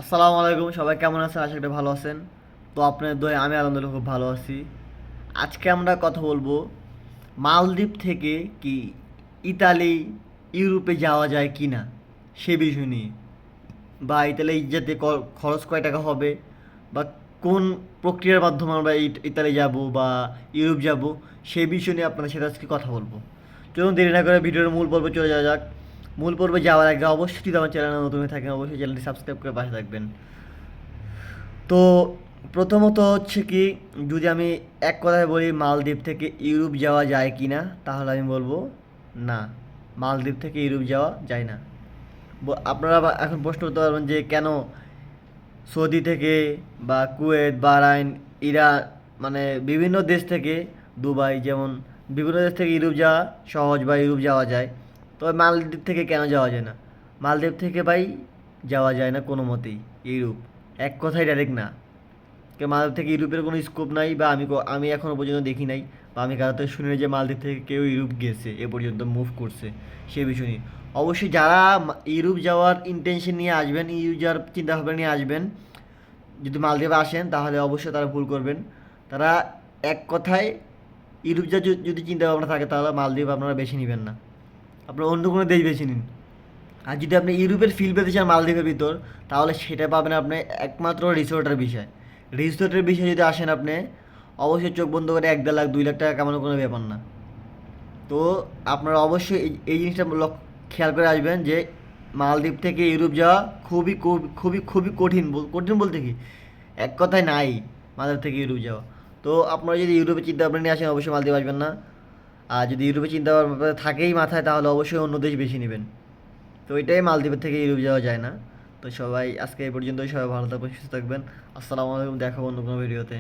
আসসালামু আলাইকুম, সবাই কেমন আছেন? আশা করি ভালো আছেন। তো আপনার দোয়ায় আমি আলহামদুলিল্লাহ খুব ভালো আছি। আজকে আমরা কথা বলবো মালদ্বীপ থেকে কি ইতালি, ইউরোপে যাওয়া যায় কি না সে বিষয় নিয়ে। বা ইতালি যেতে খরচ কয় টাকা হবে, বা কোন প্রক্রিয়ার মাধ্যমে আমরা ইতালি যাব বা ইউরোপ যাব, সেই বিষয় নিয়ে আপনাদের সাথে আজকে কথা বলবো। চলুন দেরি না করে ভিডিওর মূল পর্বে চলে যাওয়া যাক। মূল পর্বে যাওয়ার আগে অবশ্যই যদি আমার চ্যানেলে নতুন হয়ে থাকেন অবশ্যই চ্যানেলটি সাবস্ক্রাইব করে পাশে থাকবেন। তো প্রথমত হচ্ছে কি, যদি আমি এক কথায় বলি মালদ্বীপ থেকে ইউরোপ যাওয়া যায় কি না, তাহলে আমি বলবো না, মালদ্বীপ থেকে ইউরোপ যাওয়া যায় না। আপনারা এখন প্রশ্ন করতে পারবেন যে কেন সৌদি থেকে বা কুয়েত, বাহরাইন, ইরান, মানে বিভিন্ন দেশ থেকে, দুবাই যেমন, বিভিন্ন দেশ থেকে ইউরোপ যাওয়া সহজ বা ইউরোপ যাওয়া যায়, তবে মালদ্বীপ থেকে কেন যাওয়া যায় না? মালদ্বীপ থেকে ভাই যাওয়া যায় না কোনো মতেই ইউরোপ, এক কথায় ডাইরেক্ট না। মালদ্বীপ থেকে ইউরোপের কোনো স্কোপ নাই, বা আমি এখনও পর্যন্ত দেখি নাই, বা আমি কারো থেকে শুনি নাই যে মালদ্বীপ থেকে কেউ ইউরোপ গেছে এ পর্যন্ত মুভ করছে সে বিষয় নিয়ে। অবশ্যই যারা ইউরোপ যাওয়ার ইন্টেনশন নিয়ে আসবেন, ইউরোপ যাওয়ার চিন্তাভাবনা নিয়ে আসবেন, যদি মালদ্বীপে আসেন তাহলে অবশ্যই তারা ভুল করবেন। তারা এক কথায় ইউরোপ যা যদি চিন্তা ভাবনা থাকে তাহলে মালদ্বীপ আপনারা বেছে নেবেন না, আপনারা অন্য কোনো দেশ বেছে নিন। আর যদি আপনি ইউরোপের ফিল পেতে চান মালদ্বীপের ভিতর, তাহলে সেটা পাবেন আপনি একমাত্র রিসোর্টের বিষয়। রিসোর্টের বিষয়ে যদি আসেন আপনি, অবশ্যই চোখ বন্ধ করে 1-1.5 লাখ 2 লাখ টাকা কামানোর কোনো ব্যাপার না। তো আপনারা অবশ্যই এই জিনিসটা খেয়াল করে আসবেন যে মালদ্বীপ থেকে ইউরোপ যাওয়া খুবই খুবই খুবই খুবই কঠিন। কঠিন বলতে কি, এক কথায় নাই মালদ্বীপ থেকে ইউরোপ যাওয়া। তো আপনারা যদি ইউরোপে চিন্তা ভাবনা নিয়ে আসেন অবশ্যই মালদ্বীপ আসবেন না। আর যদি ইউরোপে চিন্তা ভাবনা থাকেই মাথায়, তাহলে অবশ্যই অন্য দেশ বেছে নেবেন। তো এটাই, মালদ্বীপের থেকে ইউরোপ যাওয়া যায় না। তো সবাই আজকে এই পর্যন্তই, সবাই ভালো থাকবেন, সুস্থ থাকবেন। আসসালামু আলাইকুম, দেখা অন্য কোনো ভিডিওতে।